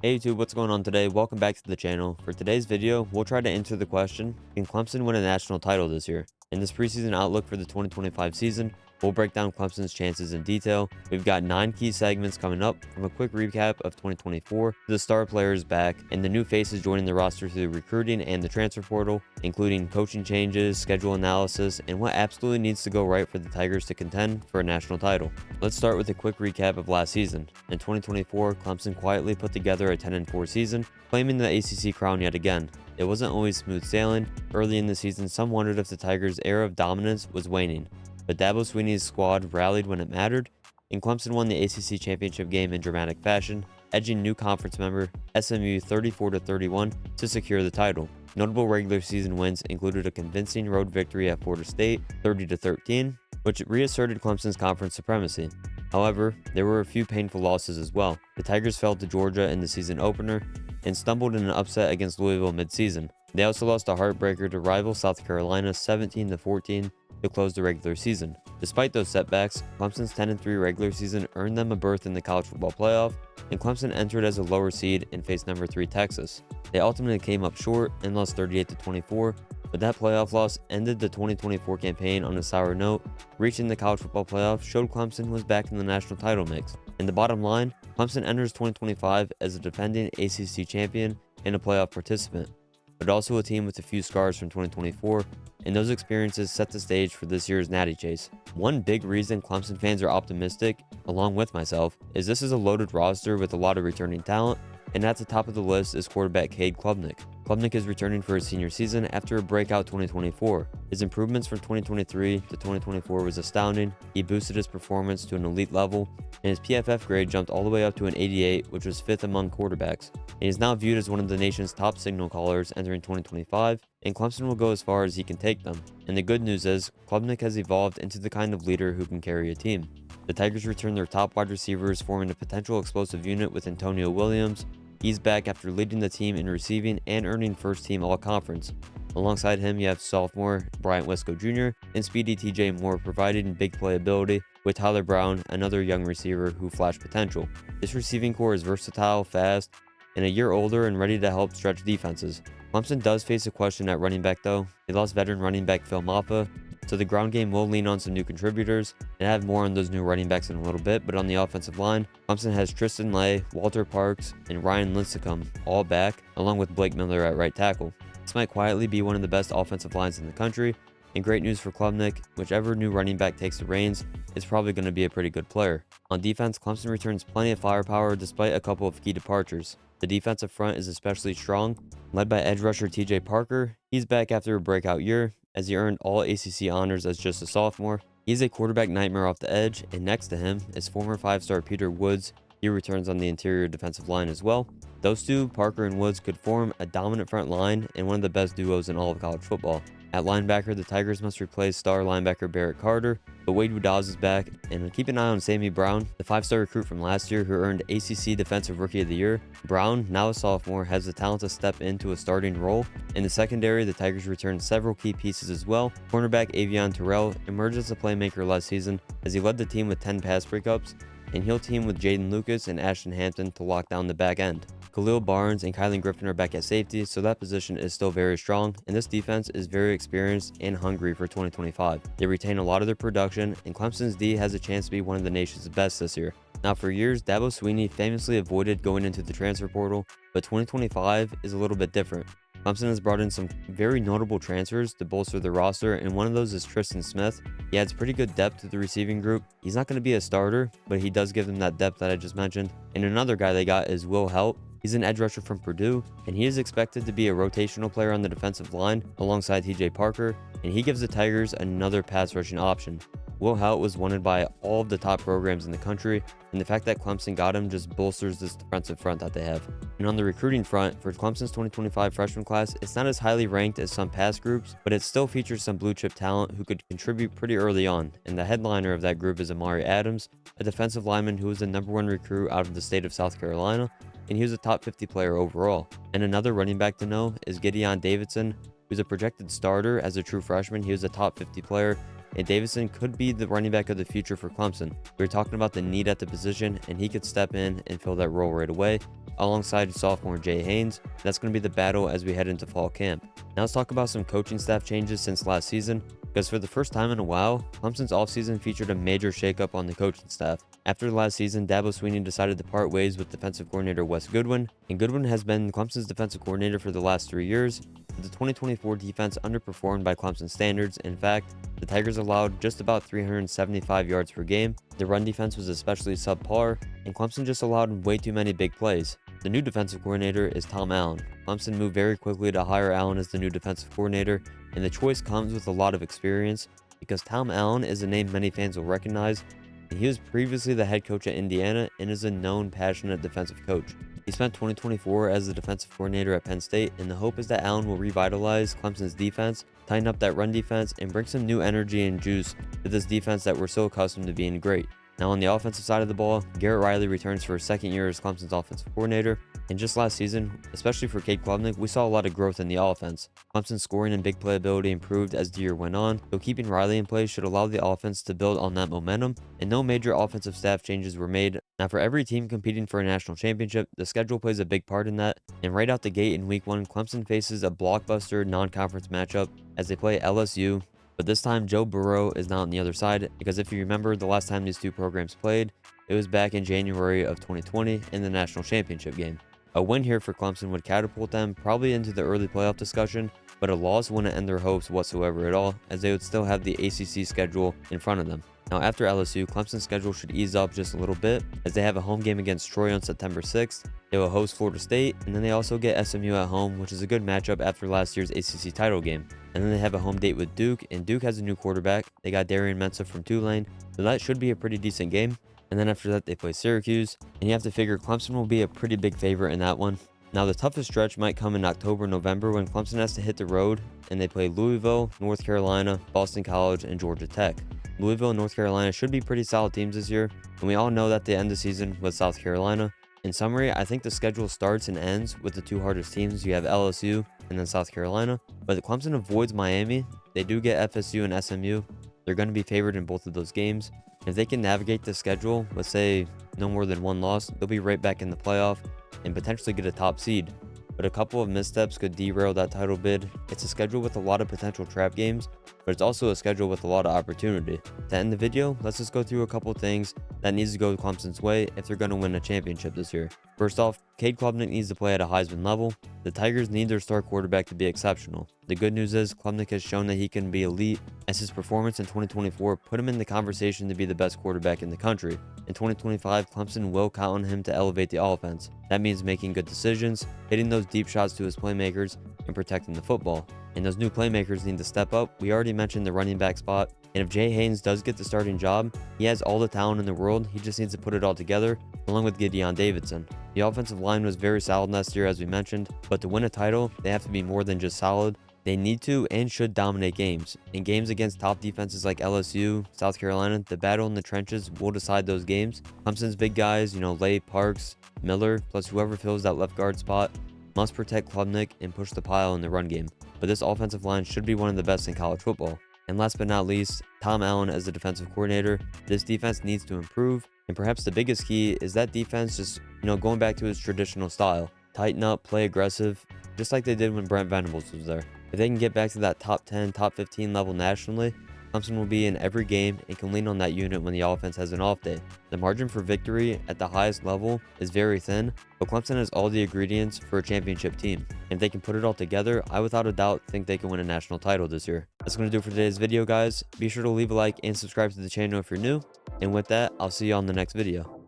Hey YouTube, what's going on today? Welcome back to the channel. For today's video, we'll try to answer the question, can Clemson win a national title this year? In this preseason outlook for the 2025 season, we'll break down Clemson's chances in detail. We've got 9 key segments coming up, from a quick recap of 2024 to the star players back and the new faces joining the roster through recruiting and the transfer portal, including coaching changes, schedule analysis, and what absolutely needs to go right for the Tigers to contend for a national title. Let's start with a quick recap of last season. In 2024, Clemson quietly put together a 10-4 season, claiming the ACC crown yet again. It wasn't always smooth sailing. Early in the season, some wondered if the Tigers' era of dominance was waning, but Dabo Swinney's squad rallied when it mattered, and Clemson won the ACC championship game in dramatic fashion, edging new conference member SMU 34-31 to secure the title. Notable regular season wins included a convincing road victory at Florida State 30-13, which reasserted Clemson's conference supremacy. However, there were a few painful losses as well. The Tigers fell to Georgia in the season opener and stumbled in an upset against Louisville midseason. They also lost a heartbreaker to rival South Carolina 17-14 to close the regular season. Despite those setbacks, Clemson's 10-3 regular season earned them a berth in the college football playoff, and Clemson entered as a lower seed and faced number 3 Texas. They ultimately came up short and lost 38-24, but that playoff loss ended the 2024 campaign on a sour note. Reaching the college football playoff showed Clemson was back in the national title mix. In the bottom line, Clemson enters 2025 as a defending ACC champion and a playoff participant, but also a team with a few scars from 2024, and those experiences set the stage for this year's Natty Chase. One big reason Clemson fans are optimistic, along with myself, is this is a loaded roster with a lot of returning talent, and at the top of the list is quarterback Cade Klubnik. Klubnik is returning for his senior season after a breakout 2024. His improvements from 2023 to 2024 was astounding. He boosted his performance to an elite level, and his PFF grade jumped all the way up to an 88, which was 5th among quarterbacks. He is now viewed as one of the nation's top signal callers entering 2025, and Clemson will go as far as he can take them. And the good news is, Klubnik has evolved into the kind of leader who can carry a team. The Tigers return their top wide receivers, forming a potential explosive unit with Antonio Williams. He's back after leading the team in receiving and earning first-team All-Conference. Alongside him, you have sophomore Bryant Wisco Jr. and speedy TJ Moore providing big playability, with Tyler Brown, another young receiver who flashed potential. This receiving core is versatile, fast, and a year older and ready to help stretch defenses. Clemson does face a question at running back though. They lost veteran running back Phil Maffa, so the ground game will lean on some new contributors, and I have more on those new running backs in a little bit. But on the offensive line, Clemson has Tristan Lay, Walter Parks, and Ryan Lincecum all back, along with Blake Miller at right tackle. This might quietly be one of the best offensive lines in the country, and great news for Klubnik. Whichever new running back takes the reins is probably going to be a pretty good player. On defense, Clemson returns plenty of firepower despite a couple of key departures. The defensive front is especially strong, led by edge rusher TJ Parker. He's back after a breakout year, as he earned all ACC honors as just a sophomore. He's a quarterback nightmare off the edge, and next to him is former 5-star Peter Woods. He returns on the interior defensive line as well. Those two, Parker and Woods, could form a dominant front line and one of the best duos in all of college football. At linebacker, the Tigers must replace star linebacker Barrett Carter, but Wade Woodaz is back, and keep an eye on Sammy Brown, the 5-star recruit from last year who earned ACC Defensive Rookie of the Year. Brown, now a sophomore, has the talent to step into a starting role. In the secondary, the Tigers return several key pieces as well. Cornerback Avion Terrell emerged as a playmaker last season as he led the team with 10 pass breakups, and he'll team with Jaden Lucas and Ashton Hampton to lock down the back end. Khalil Barnes and Kylan Griffin are back at safety, so that position is still very strong, and this defense is very experienced and hungry for 2025. They retain a lot of their production, and Clemson's D has a chance to be one of the nation's best this year. Now, for years, Dabo Swinney famously avoided going into the transfer portal, but 2025 is a little bit different. Clemson has brought in some very notable transfers to bolster the roster, and one of those is Tristan Smith. He adds pretty good depth to the receiving group. He's not going to be a starter, but he does give them that depth that I just mentioned. And another guy they got is Will Helt. He's an edge rusher from Purdue, and he is expected to be a rotational player on the defensive line alongside TJ Parker, and he gives the Tigers another pass rushing option. Will Helt was wanted by all of the top programs in the country, and the fact that Clemson got him just bolsters this defensive front that they have. And on the recruiting front, for Clemson's 2025 freshman class, it's not as highly ranked as some past groups, but it still features some blue chip talent who could contribute pretty early on, and the headliner of that group is Amari Adams, a defensive lineman who was the #1 recruit out of the state of South Carolina, and he was a top 50 player overall. And another running back to know is Gideon Davidson, who's a projected starter as a true freshman. He was a top 50 player and Davidson could be the running back of the future for Clemson. We were talking about the need at the position, and he could step in and fill that role right away, alongside sophomore Jay Haynes. That's going to be the battle as we head into fall camp. Now let's talk about some coaching staff changes since last season, because for the first time in a while, Clemson's offseason featured a major shakeup on the coaching staff. After last season, Dabo Swinney decided to part ways with defensive coordinator Wes Goodwin, and Goodwin has been Clemson's defensive coordinator for the last 3 years. But the 2024 defense underperformed by Clemson standards. In fact, the Tigers allowed just about 375 yards per game. The run defense was especially subpar, and Clemson just allowed way too many big plays. The new defensive coordinator is Tom Allen. Clemson moved very quickly to hire Allen as the new defensive coordinator, and the choice comes with a lot of experience because Tom Allen is a name many fans will recognize, and he was previously the head coach at Indiana and is a known passionate defensive coach. He spent 2024 as the defensive coordinator at Penn State, and the hope is that Allen will revitalize Clemson's defense, tighten up that run defense, and bring some new energy and juice to this defense that we're so accustomed to being great. Now on the offensive side of the ball, Garrett Riley returns for his second year as Clemson's offensive coordinator, and just last season, especially for Cade Klubnik, we saw a lot of growth in the offense. Clemson's scoring and big play ability improved as the year went on, so keeping Riley in place should allow the offense to build on that momentum, and no major offensive staff changes were made. Now for every team competing for a national championship, the schedule plays a big part in that, and right out the gate in week 1, Clemson faces a blockbuster non-conference matchup as they play LSU. But this time, Joe Burrow is not on the other side, because if you remember the last time these two programs played, it was back in January of 2020 in the national championship game. A win here for Clemson would catapult them probably into the early playoff discussion, but a loss wouldn't end their hopes whatsoever at all, as they would still have the ACC schedule in front of them. Now after LSU, Clemson's schedule should ease up just a little bit, as they have a home game against Troy on September 6th. They will host Florida State, and then they also get SMU at home, which is a good matchup after last year's ACC title game. And then they have a home date with Duke, and Duke has a new quarterback. They got Darian Mensah from Tulane, so that should be a pretty decent game. And then after that, they play Syracuse, and you have to figure Clemson will be a pretty big favorite in that one. Now the toughest stretch might come in October, November, when Clemson has to hit the road, and they play Louisville, North Carolina, Boston College, and Georgia Tech. Louisville and North Carolina should be pretty solid teams this year, and we all know that they end the season with South Carolina. In summary, I think the schedule starts and ends with the two hardest teams. You have LSU and then South Carolina, but Clemson avoids Miami. They do get FSU and SMU. They're going to be favored in both of those games. If they can navigate the schedule, let's say no more than one loss, they'll be right back in the playoff and potentially get a top seed. But a couple of missteps could derail that title bid. It's a schedule with a lot of potential trap games, but it's also a schedule with a lot of opportunity. To end the video, let's just go through a couple things that needs to go Clemson's way if they're going to win a championship this year. First off, Cade Klubnik needs to play at a Heisman level. The Tigers need their star quarterback to be exceptional. The good news is Klubnik has shown that he can be elite, as his performance in 2024 put him in the conversation to be the best quarterback in the country. In 2025, Clemson will count on him to elevate the offense. That means making good decisions, hitting those deep shots to his playmakers, and protecting the football. And those new playmakers need to step up. We already mentioned the running back spot, and if Jay Haynes does get the starting job, he has all the talent in the world. He just needs to put it all together, along with Gideon Davidson. The offensive line was very solid last year, as we mentioned, but to win a title, they have to be more than just solid. They need to and should dominate games. In games against top defenses like LSU, South Carolina, the battle in the trenches will decide those games. Clemson's big guys, Lay, Parks, Miller, plus whoever fills that left guard spot, must protect Klubnik and push the pile in the run game. But this offensive line should be one of the best in college football. And last but not least, Tom Allen as the defensive coordinator. This defense needs to improve, and perhaps the biggest key is that defense just, going back to its traditional style. Tighten up, play aggressive, just like they did when Brent Venables was there. If they can get back to that top 10, top 15 level nationally, Clemson will be in every game and can lean on that unit when the offense has an off day. The margin for victory at the highest level is very thin, but Clemson has all the ingredients for a championship team. If they can put it all together, I without a doubt think they can win a national title this year. That's going to do it for today's video, guys. Be sure to leave a like and subscribe to the channel if you're new. And with that, I'll see you on the next video.